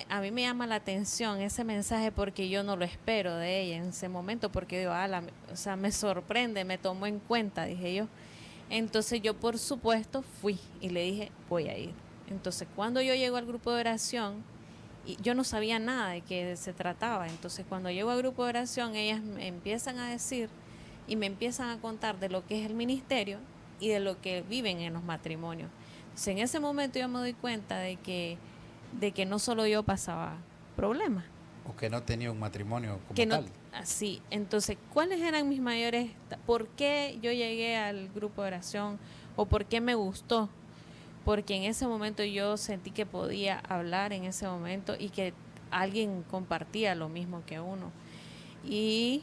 a mí me llama la atención ese mensaje porque yo no lo espero de ella en ese momento, porque digo, o sea, me sorprende, me tomó en cuenta, dije yo. Entonces yo por supuesto fui y le dije, voy a ir. Entonces cuando yo llego al grupo de oración, yo no sabía nada de qué se trataba. Entonces cuando llego al grupo de oración, ellas me empiezan a decir y me empiezan a contar de lo que es el ministerio y de lo que viven en los matrimonios. Entonces en ese momento yo me doy cuenta de que no solo yo pasaba problemas. O que no tenía un matrimonio como tal. Así. Entonces, ¿cuáles eran mis mayores? ¿Por qué yo llegué al grupo de oración? ¿O por qué me gustó? Porque en ese momento yo sentí que podía hablar en ese momento y que alguien compartía lo mismo que uno. Y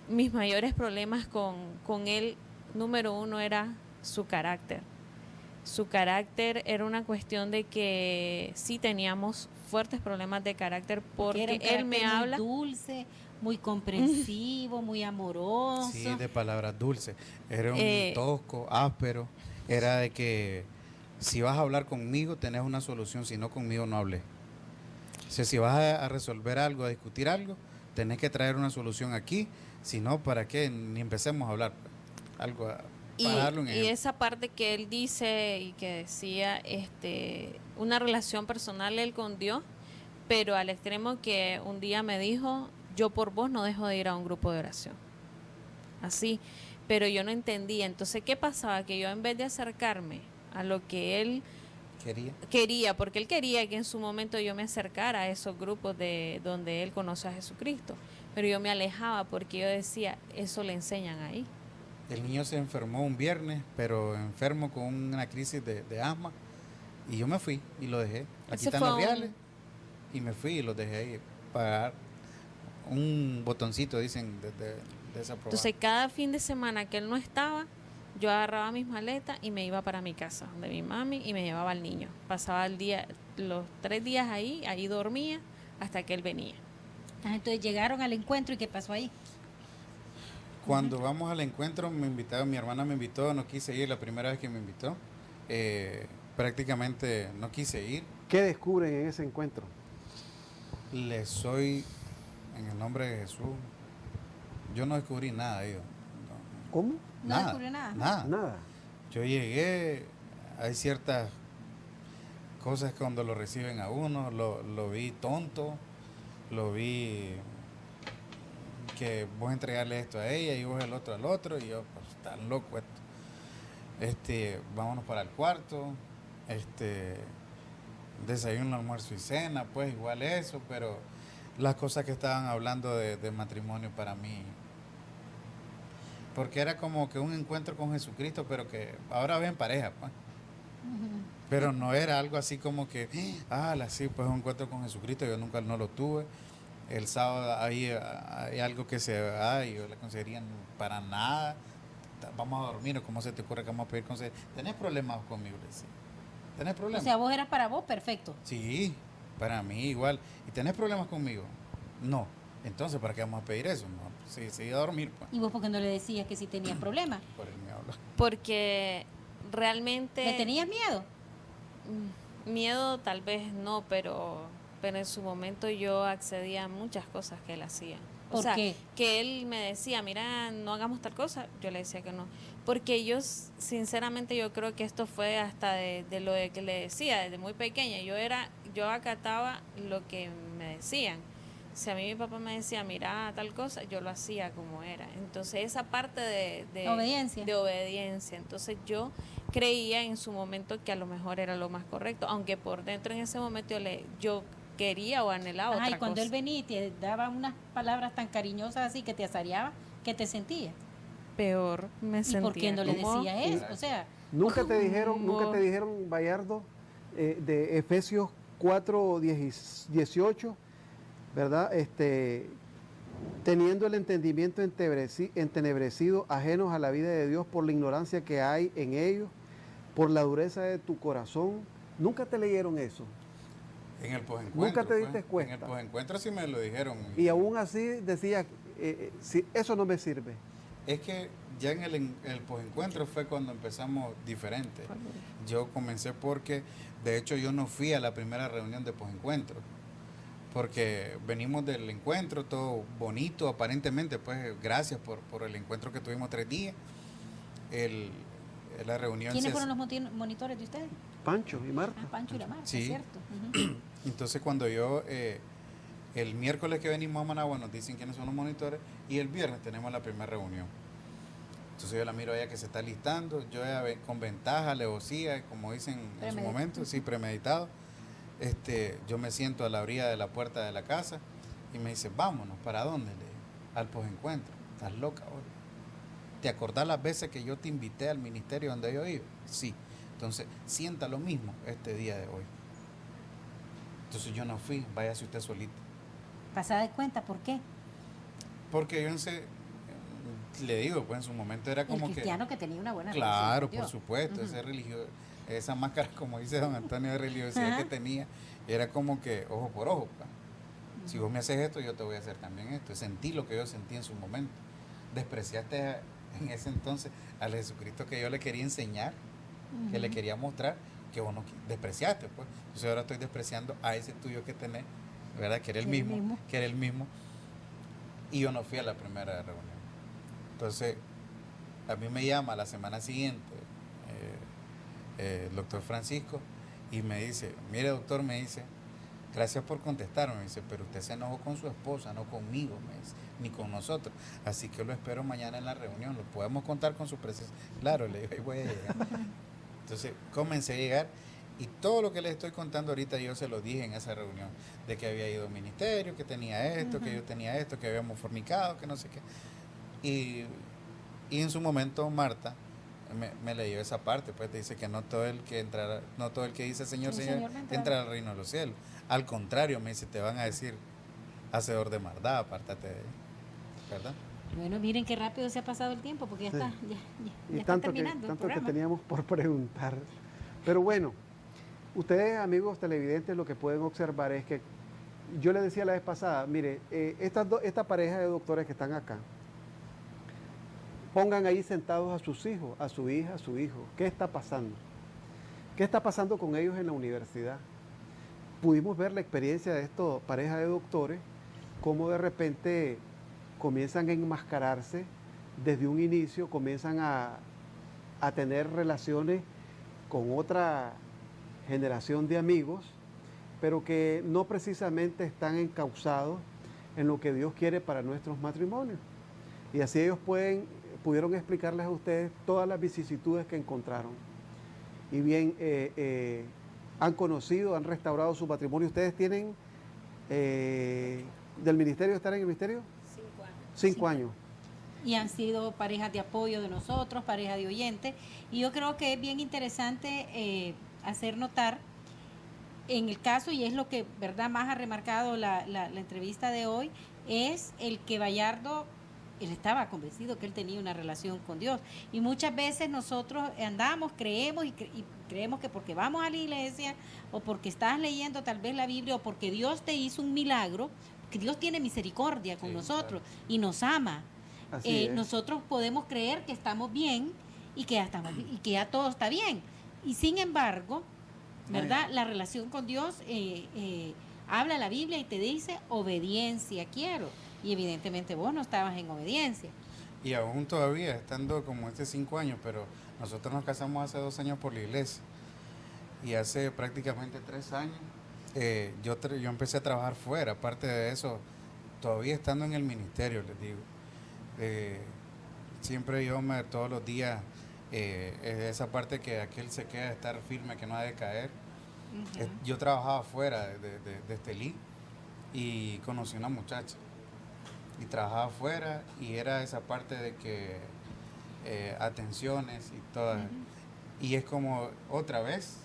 mis mayores problemas con él, número uno, era su carácter. Su carácter era una cuestión de que sí teníamos fuertes problemas de carácter porque él me habla... Muy dulce, muy comprensivo, muy amoroso. Sí, de palabras dulces. Era un tosco, áspero. Era de que si vas a hablar conmigo tenés una solución, si no conmigo no hables. O sea, si vas a resolver algo, a discutir algo, tenés que traer una solución aquí, si no, ¿para qué? Ni empecemos a hablar. Algo y esa parte que él dice y que decía, una relación personal él con Dios, pero al extremo que un día me dijo, yo por vos no dejo de ir a un grupo de oración. Así, pero yo no entendía. Entonces, ¿qué pasaba? Que yo en vez de acercarme a lo que él quería, porque él quería que en su momento yo me acercara a esos grupos de donde él conoce a Jesucristo, pero yo me alejaba porque yo decía, eso le enseñan ahí. El niño se enfermó un viernes, pero enfermo con una crisis de asma, y yo me fui y lo dejé. Aquí están los reales, y me fui y los dejé ahí, pagar un botoncito, dicen, de desaprobar. Entonces, cada fin de semana que él no estaba, yo agarraba mis maletas y me iba para mi casa, donde mi mami, y me llevaba al niño. Pasaba el día, los 3 días ahí dormía, hasta que él venía. Entonces llegaron al encuentro, ¿y qué pasó ahí? Cuando vamos al encuentro, mi hermana me invitó, no quise ir, la primera vez que me invitó, prácticamente no quise ir. ¿Qué descubren en ese encuentro? Les soy, en el nombre de Jesús, yo no descubrí nada, yo. ¿Cómo? ¿No descubrió nada? Nada. Yo llegué, hay ciertas cosas que cuando lo reciben a uno, lo vi tonto, lo vi que vos entregarle esto a ella y vos el otro al otro, y yo, pues, está loco esto. Vámonos para el cuarto, desayuno, almuerzo y cena, pues igual eso, pero las cosas que estaban hablando de matrimonio para mí, porque era como que un encuentro con Jesucristo, pero que ahora ven pareja, pues. Pero no era algo así como que, sí, pues un encuentro con Jesucristo, yo nunca no lo tuve. El sábado hay algo que se da y yo le consejería para nada. Vamos a dormir, o cómo se te ocurre que vamos a pedir consejo. ¿Tenés problemas conmigo? Sí. ¿Tenés problemas? O sea, vos eras para vos perfecto. Sí, para mí igual. ¿Y tenés problemas conmigo? No. Entonces, ¿para qué vamos a pedir eso? No, pues, sí, a dormir. Pues. ¿Y vos por qué no le decías que sí tenías problemas? Por el miedo. Porque realmente... ¿Le tenías miedo? Miedo tal vez no, pero en su momento yo accedía a muchas cosas que él hacía. ¿Por qué? Que él me decía, mira, no hagamos tal cosa, yo le decía que no. Porque yo, sinceramente, yo creo que esto fue hasta de lo de que le decía, desde muy pequeña. Yo acataba lo que me decían. Si a mí mi papá me decía, mira, tal cosa, yo lo hacía como era. Entonces, esa parte de obediencia. De obediencia. Entonces, yo creía en su momento que a lo mejor era lo más correcto, aunque por dentro en ese momento yo quería o anhelaba otra cosa. Y cuando él venía y te daba unas palabras tan cariñosas así que te azareaba, ¿qué te sentías? Peor me sentía. ¿Y por qué no le decía eso? O sea, ¿Nunca te dijeron, Bayardo, de Efesios 4:18, ¿verdad? Teniendo el entendimiento entenebrecido, ajenos a la vida de Dios por la ignorancia que hay en ellos, por la dureza de tu corazón? ¿Nunca te leyeron eso? En el posencuentro. ¿Nunca te diste cuenta? En el posencuentro sí me lo dijeron. Y aún así decía, eso no me sirve. Es que ya en el posencuentro fue cuando empezamos diferente. Yo comencé porque, de hecho, yo no fui a la primera reunión de posencuentro. Porque venimos del encuentro, todo bonito, aparentemente, pues gracias por el encuentro que tuvimos 3 días. La reunión. ¿Quiénes fueron los monitores de ustedes? Pancho y Marta. Pancho y la Marta, sí. Es cierto. Entonces cuando yo, el miércoles que venimos a Managua nos dicen quiénes son los monitores, y el viernes tenemos la primera reunión. Entonces yo la miro a ella que se está listando, yo ya con ventaja, alevosía, como dicen en su momento, sí, premeditado. Yo me siento a la orilla de la puerta de la casa y me dice, vámonos, ¿para dónde? Al posencuentro. ¿Estás loca ahora? ¿Te acordás las veces que yo te invité al ministerio donde yo iba? Sí. Entonces, sienta lo mismo este día de hoy. Entonces yo no fui, váyase usted solita. ¿Pasada de cuenta? ¿Por qué? Porque yo le digo, pues en su momento era como el cristiano que tenía una buena relación. Claro, por supuesto, esa máscara, como dice don Antonio, de religiosidad que tenía, era como que ojo por ojo. Pa. Si vos me haces esto, yo te voy a hacer también esto. Sentí lo que yo sentí en su momento. Despreciaste en ese entonces al Jesucristo que yo le quería enseñar, que le quería mostrar, que vos no despreciaste, pues. Entonces ahora estoy despreciando a ese tuyo que tenés, ¿verdad? Que era el mismo. Y yo no fui a la primera reunión. Entonces, a mí me llama la semana siguiente el doctor Francisco y me dice, mire doctor, me dice, gracias por contestarme, me dice, pero usted se enojó con su esposa, no conmigo, me dice, ni con nosotros. Así que lo espero mañana en la reunión, lo podemos contar con su presencia. Claro, le digo, ahí voy a llegar. Entonces comencé a llegar y todo lo que les estoy contando ahorita yo se lo dije en esa reunión, de que había ido al ministerio, que tenía esto, que yo tenía esto, que habíamos fornicado, que no sé qué. Y en su momento Marta me leyó esa parte, pues dice que no todo el que entrará, no todo el que dice Señor, Señor, entra al reino de los cielos. Al contrario, me dice, te van a decir, hacedor de maldad, apártate de él, ¿verdad? Bueno, miren qué rápido se ha pasado el tiempo, porque ya Sí. está, ya Tanto está terminando tanto el que programa. teníamos por preguntar. Pero bueno, ustedes, amigos televidentes, lo que pueden observar es que yo les decía la vez pasada, mire, esta pareja de doctores que están acá, pongan ahí sentados a sus hijos, a su hija, a su hijo. ¿Qué está pasando? ¿Qué está pasando con ellos en la universidad? Pudimos ver la experiencia de esta pareja de doctores, cómo de repente comienzan a enmascararse desde un inicio, comienzan a tener relaciones con otra generación de amigos, pero que no precisamente están encausados en lo que Dios quiere para nuestros matrimonios. Y así ellos pudieron explicarles a ustedes todas las vicisitudes que encontraron. Y bien, han conocido, han restaurado su matrimonio. ¿Ustedes tienen del ministerio, estar en el ministerio? 5 años. 5 años. Y han sido parejas de apoyo de nosotros, parejas de oyentes. Y yo creo que es bien interesante hacer notar en el caso, y es lo que verdad más ha remarcado la entrevista de hoy, es el que Bayardo, él estaba convencido que él tenía una relación con Dios. Y muchas veces nosotros andamos, creemos y creemos que porque vamos a la iglesia o porque estás leyendo tal vez la Biblia o porque Dios te hizo un milagro, que Dios tiene misericordia con nosotros, claro, y nos ama. Nosotros podemos creer que estamos bien y que ya todo está bien. Y sin embargo, ¿verdad? La relación con Dios habla la Biblia y te dice obediencia quiero. Y evidentemente vos no estabas en obediencia. Y aún todavía, estando como 5 años, pero nosotros nos casamos hace 2 años por la iglesia. Y hace prácticamente 3 años yo empecé a trabajar fuera. Aparte de eso, todavía estando en el ministerio, les digo. Siempre todos los días, esa parte que aquel se queda de estar firme, que no ha de caer. Uh-huh. Yo trabajaba fuera de Estelí y conocí una muchacha. Y trabajaba afuera y era esa parte de que atenciones y todas. Uh-huh. Y es como otra vez.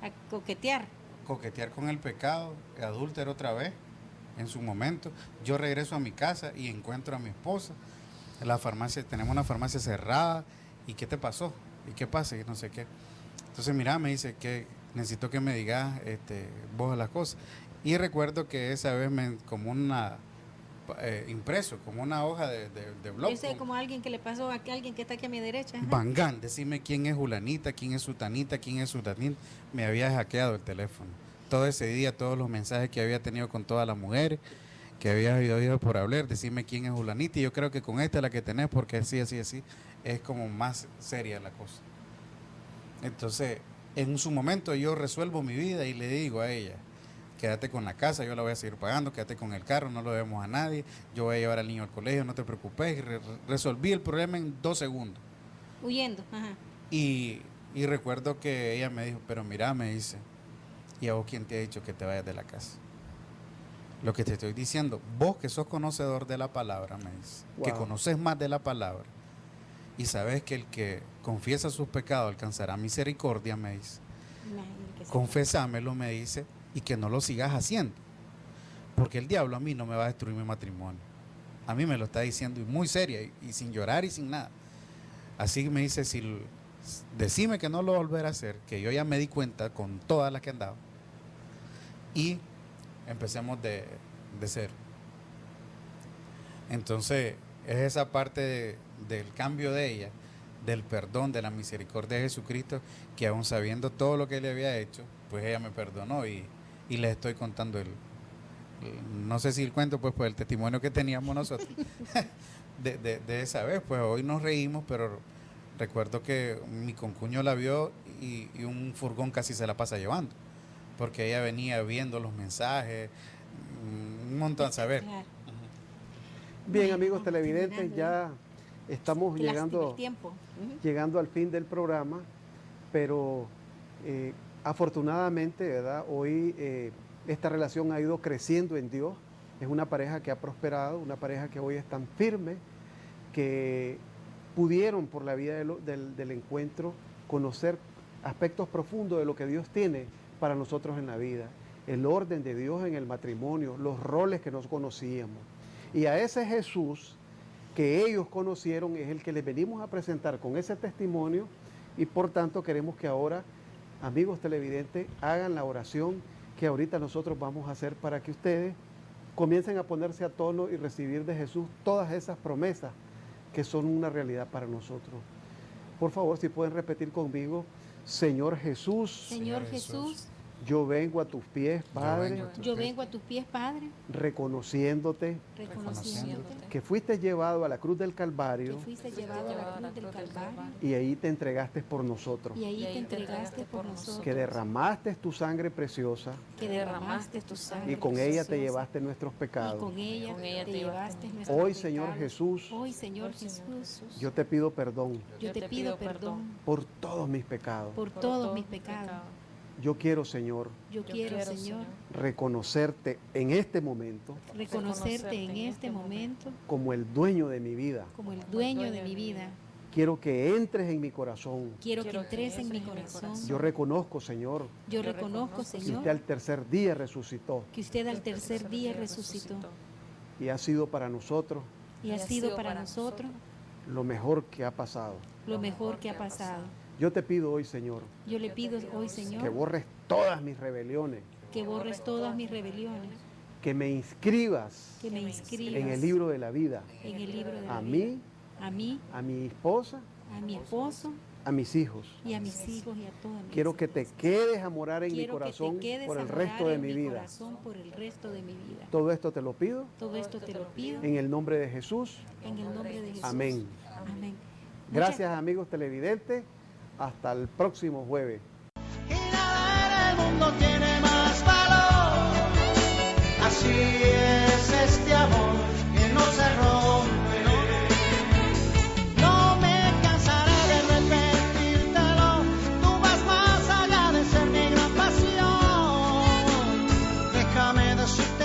A coquetear. Coquetear con el pecado, adúltero otra vez, en su momento. Yo regreso a mi casa y encuentro a mi esposa. En la farmacia, tenemos una farmacia cerrada. ¿Y qué te pasó? ¿Y qué pasa? Y no sé qué. Entonces, mira, me dice que necesito que me digas vos las cosas. Y recuerdo que esa vez como una... impreso, como una hoja de blog. Yo sé como alguien que le pasó a alguien que está aquí a mi derecha. Bangán, decime quién es Julanita, quién es Sutanita, quién es Sutanita. Me había hackeado el teléfono. Todo ese día, todos los mensajes que había tenido con todas las mujeres, que había oído por hablar, decime quién es Julanita. Y yo creo que con esta la que tenés, porque así, es como más seria la cosa. Entonces, en su momento yo resuelvo mi vida y le digo a ella, quédate con la casa, yo la voy a seguir pagando, quédate con el carro, no lo debemos a nadie, yo voy a llevar al niño al colegio, no te preocupes. Y resolví el problema en 2 segundos. Huyendo, ajá. Y recuerdo que ella me dijo, pero mira, me dice, ¿y a vos quién te ha dicho que te vayas de la casa? Lo que te estoy diciendo, vos que sos conocedor de la palabra, me dice, wow, que conoces más de la palabra, y sabes que el que confiesa sus pecados alcanzará misericordia, me dice, confesámelo, me dice, y que no lo sigas haciendo, porque el diablo a mí no me va a destruir mi matrimonio. A mí me lo está diciendo y muy seria y sin llorar y sin nada. Así me dice, decime que no lo volverá a hacer, que yo ya me di cuenta con todas las que andaba, y empecemos de cero. Entonces es esa parte del cambio de ella, del perdón, de la misericordia de Jesucristo, que aún sabiendo todo lo que le había hecho, pues ella me perdonó y les estoy contando no sé si el cuento, pues el testimonio que teníamos nosotros de esa vez. Pues hoy nos reímos, pero recuerdo que mi concuño la vio y un furgón casi se la pasa llevando, porque ella venía viendo los mensajes, un montón a saber. Claro. Bien, amigos televidentes, ya estamos llegando al fin del programa, pero afortunadamente, ¿verdad? Hoy esta relación ha ido creciendo en Dios. Es una pareja que ha prosperado, una pareja que hoy es tan firme, que pudieron por la vía del encuentro conocer aspectos profundos de lo que Dios tiene para nosotros en la vida, el orden de Dios en el matrimonio, los roles que nos conocíamos. Y a ese Jesús que ellos conocieron es el que les venimos a presentar con ese testimonio, y por tanto queremos que ahora, amigos televidentes, hagan la oración que ahorita nosotros vamos a hacer para que ustedes comiencen a ponerse a tono y recibir de Jesús todas esas promesas que son una realidad para nosotros. Por favor, si pueden repetir conmigo: Señor Jesús, Señor Jesús, yo vengo a tus pies, Padre. Yo vengo a tus pies, Padre. Reconociéndote que fuiste llevado a la cruz del Calvario. Y ahí te entregaste por nosotros. Que derramaste tu sangre preciosa. Y con ella te llevaste nuestros pecados. Hoy, Señor Jesús, yo te pido perdón. Por todos mis pecados. Yo quiero, Señor, reconocerte en este momento, como el dueño de mi vida. Quiero que entres en mi corazón. Yo reconozco, Señor, que usted al tercer día resucitó. Y ha sido para nosotros lo mejor que ha pasado. Yo te pido hoy, Señor, que borres todas mis rebeliones. Que me inscribas en el libro de la vida. A mí, a mi esposa, a mis hijos. Quiero que te quedes a morar en mi corazón por el resto de mi vida. Todo esto te lo pido en el nombre de Jesús. Amén. Gracias, amigos televidentes. Hasta el próximo jueves. Y nada en el mundo tiene más valor. Así es este amor que no se rompe. No me cansaré de repetírtelo. Tú vas más allá de ser mi gran pasión. Déjame decirte